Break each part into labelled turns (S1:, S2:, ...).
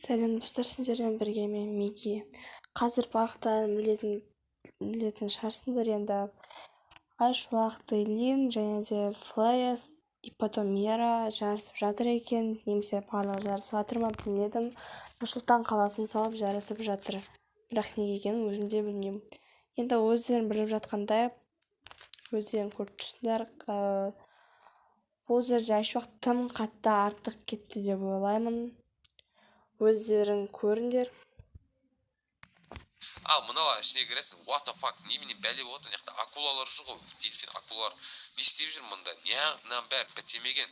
S1: Сәлем достар, сіздермен бірге мен Мики. Қазір барлықтарың білетін шығарсыңдар енді. Айшуақ, Дейлин және де Флэйс и потом Мера жарысып жатыр екен, немесе барлығы жарысып жатыр ма білмедім. Нұрсұлтан қаласын салып жарысып жатыр, бірақ неге екенін өзім де білмеймін. Енді өздерің біліп жатқандай, өздерің көріп тұрсыңдар, бұл жерде Айшуақ тым қатты артық кетті деп ойлаймын. Өздерің көріңдер.
S2: Ал мыналар ішіне кіресің, what the fuck, немене бәле болды, мына акулалар жүр ғой, дельфин акулалар. Не істеп жүр мұнда? Неғынан бәрі бітемеген?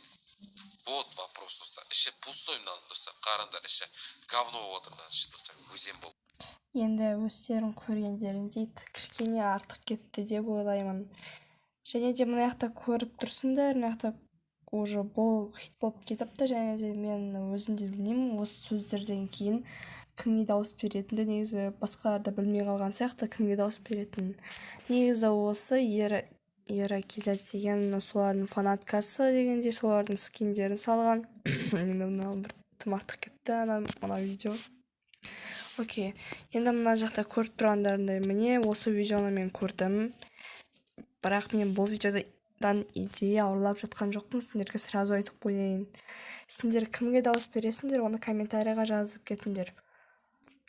S2: Вот вопрос, достар. Іші пустой мынаның, достар. Қараңдар, іші говно болып отыр мынаның іші, достар. Өзен болды.
S1: Енді өздерің көргендеріндей кішкене артық кетті деп ойлаймын. Және де мына жақта көріп тұрсыңдар, мына жақта уже бұл хит болып кетіпті, және де мен өзім де білмеймін осы сөздерден кейін кімге дауыс беретінді. Негізі басқалар да білмей қалған сияқты кімге дауыс беретінін. Негізі осы Ера Кизат деген солардың фанаткасы дегенде солардың скиндерін салған. Енді мына бір тым артық кетті ана видео. Окей, енді мына жақта көріп тұрғандарындай міне осы видеоны мен көрдім, бірақ мен бұл видеодан идея ауырлап жатқан жоқпын, сендерге сразу айтып қояйын. Сендер кімге дауыс бересіңдер, оны комментарийға жазып кетіңдер.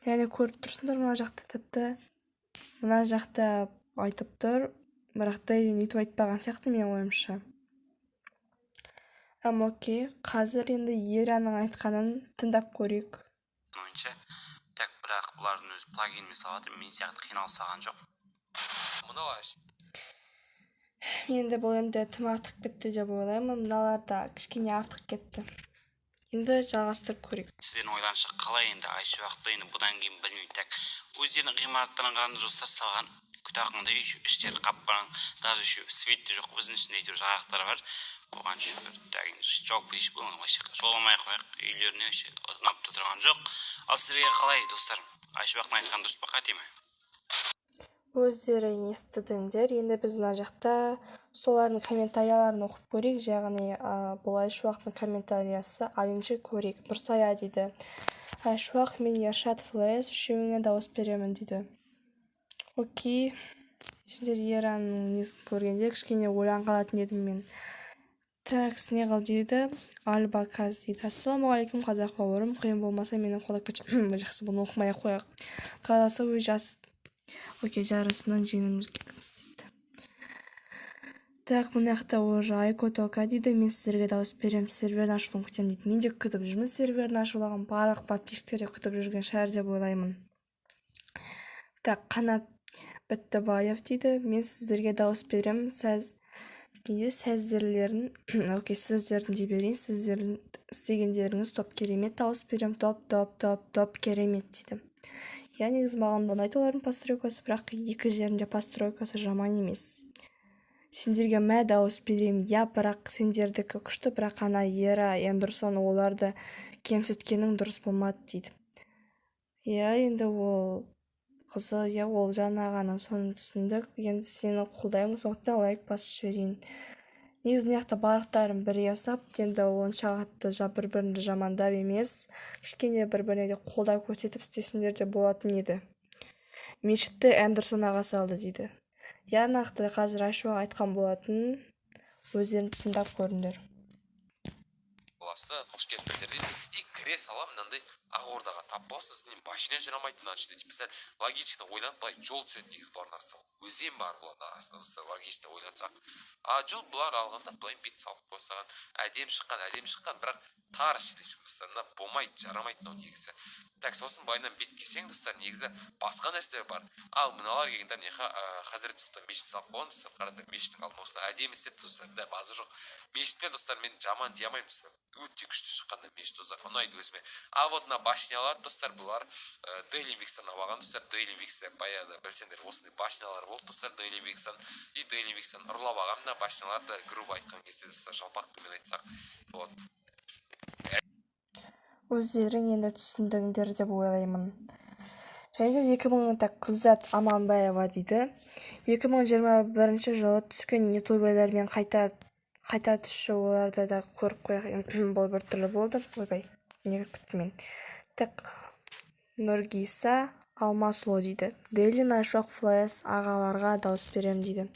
S1: Яғни көріп тұрсыңдар, мына жақта тіпті мына жақта айтып тұр, бірақ Дейлин өйтіп айтпаған сияқты мен ойымша. Окей, қазір енді Ераның айтқанын тыңдап көрейік.
S3: Ойынша тек бірақ бұлардың өз плагинмен салады, мен сияқты қиналсаған жоқ.
S2: Мыналар
S1: Енді бұл енді тым артық кетті деп ойлаймын, мыналар да кішкене артық кетті. Енді жалғастырып көрейік.
S3: Сіздердің ойларыңызша қалай енді Айшуақты енді бұдан кейін білмеймін, тек өздерінің ғимараттарына қарағанда жоспар салған, күтақында іштері қап-қараң, даже еще свет те жоқ, біздің ішінде әйтеуір жарықтар бар. Оған шүкір, жоқ білеш болған вообще жоламай қояйық, үйлеріне ұнап тұрған жоқ. Ал сіздерге қалай, достарым? Айшуақтың айтқаны дұрыс па, қате ме?
S1: Өздері естідіңдер. Енді біз мына жақта солардың комментарияларын оқып көрейік. Яғни бұл Айшуақтың комментариясы алыншы көрейік. Нұрсая дейді: Айшуақ, мен Ершат, Флэйс үшеуіңе дауыс беремін дейді. Окей, сендер Ераның несін көргенде кішкене ойлан қалатын едім мен. Так, Снегал дейді, Альбаказ дейді: ассалаумағалейкум қазақ бауырым, қиын болмаса мені қолдап кетші. Жақсы, бұны оқымай қояйық. Голосовой жас. Окей, жарысынан жеңіміз дейді. Так, мына жақта уже Айко Тока дейді: мен сіздерге дауыс берем, серверін ашылуын күтемін дейді. Мен де күтіп жүрмін серверін ашылған, барлық подписчиктер де күтіп жүрген шығар деп ойлаймын. Так, Қанат Біттібаев дейді: мен сіздерге дауыс берем, сіздердің дей берейін, сіздердің істегендеріңіз топ керемет, дауыс берем, топ керемет дейді. Я негізі маған ұнайды олардың постройкасы, бірақ екі жерінде постройкасы жаман емес. Сендерге мә дауыс берем, бірақ сендердікі күшті, бірақ ана Ера Эндерсон оларды кемсіткенің дұрыс болмады дейді. Енді ол қызы, ол жаңа ғана соны түсіндік. Енді сені қолдаймын, сондықтан лайк басып жіберейін. Негізі яқта барлықтарын бірге жасап, енді онша қатты бір-бірінді жамандап емес, кішкене бір-біріне де қолдау көрсетіп істесіңдер де болатын еді. Мешітті Эндерсон аға салды дейді. Нақты қазір Айшуақ айтқан болатын, өздерін тыңдап көріңдер.
S2: қош келдіңдер дейді. И кіре сала мынандай Ақордаға тап болсын, машина жүре алмайды мына ішінде. Типа сәл логично ойланып, былай жол түседі негізі бұлардың арасында. Өзен бар бұлардың арасында, логично ойлансақ. Жол бұлар алғанда былай бет салып қойсаған, әдемі шыққан, бірақ тар ішінде жұмыстарына болмайды, жарамайды мынау негізі. Так, сосын былайынан бет келсең, достар, негізі басқа нәрселер бар. Ал мыналар келгенде мына Хазірет Сұлтан мешіт салып қойған, достар, қараңдар, мешіттің алдына осылай әдемі істеп, достар, да базы жоқ. Мешітпен, достар, мен жаман дей алмаймын, достар. Өте күшті шыққанда мешіт, достар, ұнайды өзіме. Вот мына башнялар, достар, бұлар Дейлин Викстан алған, достар. Дейлин Викстан баяғыда білсеңдер осындай башнялар болды, достар, Дейлин Викстан. И Дейлин Викстан ұрлап алған мына башняларды грубо айтқан кезде, достар, жалпақтымен айтсақ. Вот.
S1: Өздерің енді түсіндіңдер деп ойлаймын. Және 2000-та Күлзат Аманбаева дейді: 2021 жылы түскен ютуберлермен қайта түсші, оларды да көріп қояйық. Бұл бір түрлі болды. Ойбай, не күтті мен. так Нұргиса Алмасұлы дейді. Дейлин Айшуақ Флэс ағаларға дауыс берем дейді.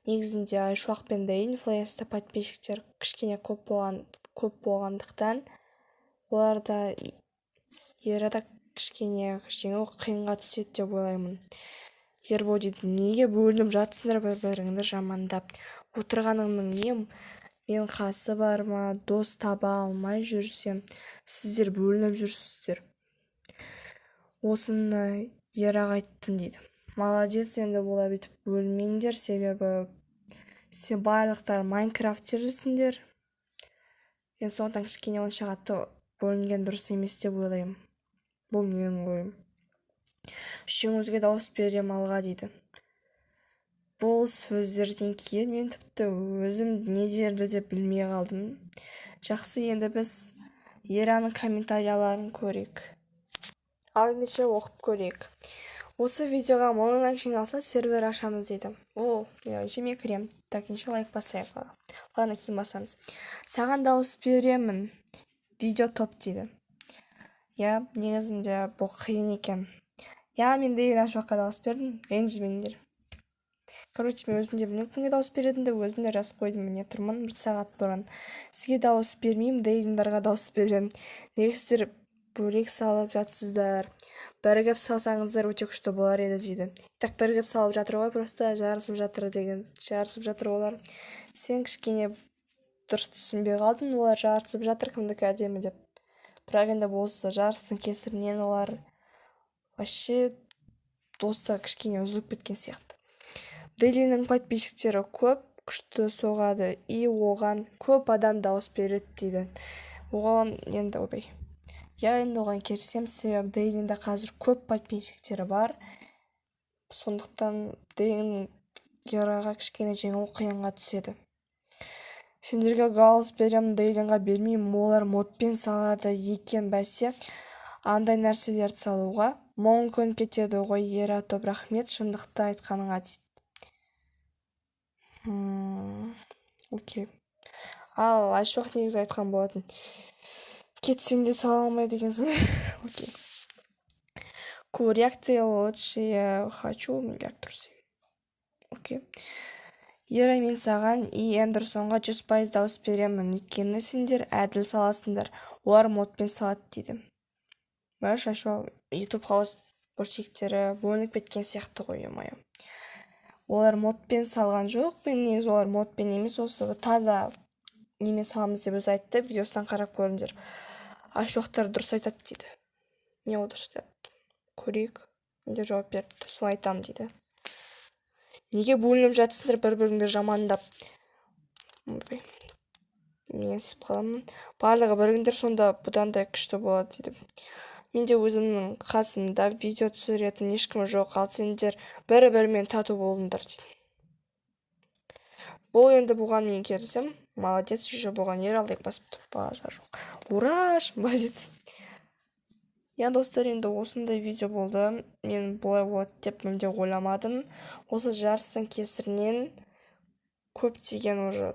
S1: Негізінде Айшуақ пен Дейлин Флэста подписчиктер кішкене көп болғандықтан оларда ерада кішкене жеңу қиынға түседі деп ойлаймын. Ербол дейді, неге бөлініп жатсыңдар бір-біріңді жамандап? Отырғаныңның не мен қасы бар ма, дос таба алмай жүрсем, сіздер бөлініп жүрсіздер. Осыны Ерақ айттым дейді. Молодец, енді бола бітіп бөлмеңдер, себебі сен барлықтар Майнкрафтерлісіңдер. Енді сондықтан кішкене онша қатты бөлінген дұрыс емес деп ойлаймын. Бұл менің ойым. Үшеуіңізге дауыс берем алға дейді. Бұл сөздерден кейін мен тіпті өзім не дерді деп білмей қалдым. Жақсы, енді біз Ераның комментарияларын көрейік. Ал ендеше оқып көрейік. Осы видеоға 1000 лайк жиналса сервер ашамыз дейді. Жеме кірем. Так, ендеше лайк басайық. Ладно, кейін басамыз. Саған дауыс беремін. Видео топ дейді. Негізінде бұл қиын екен. Мен Дейлин Айшуаққа дауыс бердім. Ренжімеңдер. Короче, мен өзім де білмеймін кімге дауыс бередім де өзім де жазып қойдым. Міне тұрмын 1 сағат бұрын. Сізге дауыс бермеймін, Дейлиндарға дауыс беремін. Неге сіздер бөлек салып жатсыздар? Бірігіп салсаңыздар өте күшті болар еді дейді. Так, бірігіп салып жатыр ғой, просто жарысып жатыр олар. Сен кішкене дұрыс түсінбей қалдың, олар жарысып жатыр кімдікі әдемі деп. Бірақ енді болса жарыстың кесірінен олар вообще доста кішкене үзіліп кеткен сияқты. Дейлиннің подписчиктері көп, күшті соғады, оған көп адам дауыс береді дейді. Оған енді оған келісем, себебі Дейлинде қазір көп подписчиктері бар. Сондықтан Дейлин Ераға кішкене жеңу қиынға түседі. Сендерге дауыс беремін, Дейлинға бермеймін, олар модпен салады екен бәсе. Андай нәрселерді салуға мүмкін кетеді ғой. Ера топ, рахмет шындықты айтқаныңа дейді. Окей. Ал Айшуақ негізі айтқан болатын. Кетсең де сала алмай дегенсің. Окей. Реакции лучшие. Хочу миллиард турсей. Окей. Ера, мен саған Эндерсонға 100% дауыс беремін. Өйткені сендер әділ саласыңдар. Олар модпен салады дейді. Айшуақ YouTube подписчиктері бөлініп кеткен сияқты ғой, Олар модпен салған жоқ. Мен негізі олар модпен емес, осы таза немен саламыз деп өзі айтты. Видеосынан қарап көріңдер. Айшуақтар дұрыс айтады дейді. Не ол дұрыс айтады? Көрейік. Менде жауап берді. Соны айтам дейді. Неге бөлініп жатсыңдар бір-біріңді жамандап? Мен сіп қаламын. Барлығы біріңдер, сонда бұдан да күшті болады дейді. Менде өзімнің қасымда видео түсіретін ешкім жоқ, ал сендер бірі-бірімен тату болыңдар дейді. Бұл енді бұған мен келісем. Молодец, еще бұған лайк басып базар жоқ. Ураш, базит. Достар, енді осындай видео болды. Мен бұлай болады деп мүлде ойламадым. Осы жарыстың кесірінен көптеген уже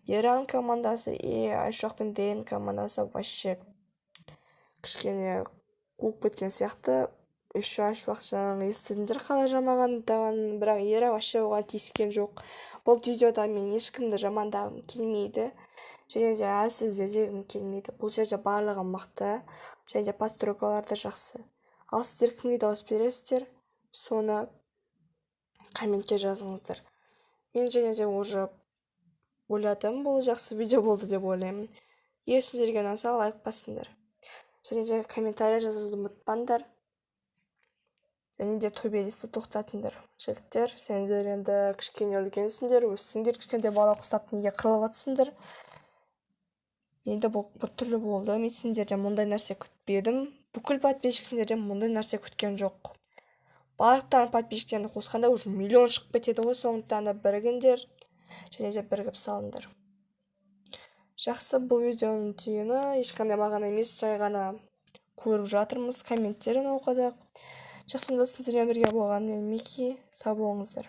S1: Ераның командасы Айшуақ пен Дейлин командасы вообще кішкене қуып кеткен сияқты. Еще Айшуақ жаңағы естідіңдер қалай жамандағанын, бірақ Ера вообще оған тиіскен жоқ. Бұл видеода мен ешкімді жамандағым келмейді, және де әлсіз дегім келмейді. Бұл жерде барлығы мықты, және де постройкалар да жақсы. Ал сіздер кімге дауыс бересіздер, соны комментке жазыңыздар. Мен және де уже ойладым, бұл жақсы видео болды деп ойлаймын. Егер сіздерге ұнаса лайк басыңдар. Және де комментарий жазуды ұмытпаңдар. Және де төбелесті тоқтатыңдар. Жігіттер, сендер енді кішкене үлкенсіңдер, өстіңдер, кішкентай бала құсап неге қырылып жатсыңдар. Енді бұл біртүрлі болды. Мен сендерден мұндай нәрсе күтпедім. Бүкіл подписчиктерден мұндай нәрсе күткен жоқ. Барлықтарын подписчиктерді қосқанда уже миллион шығып кетеді ғой, сондықтан да бірігіңдер, және де бірігіп салыңдар. Жақсы, бұл видеоның түйіні ешқандай маған емес, жай ғана көріп жатырмыз, комменттерін оқыдық. Жақсы, сіздермен бірге болған мен Мики, сау болыңыздар.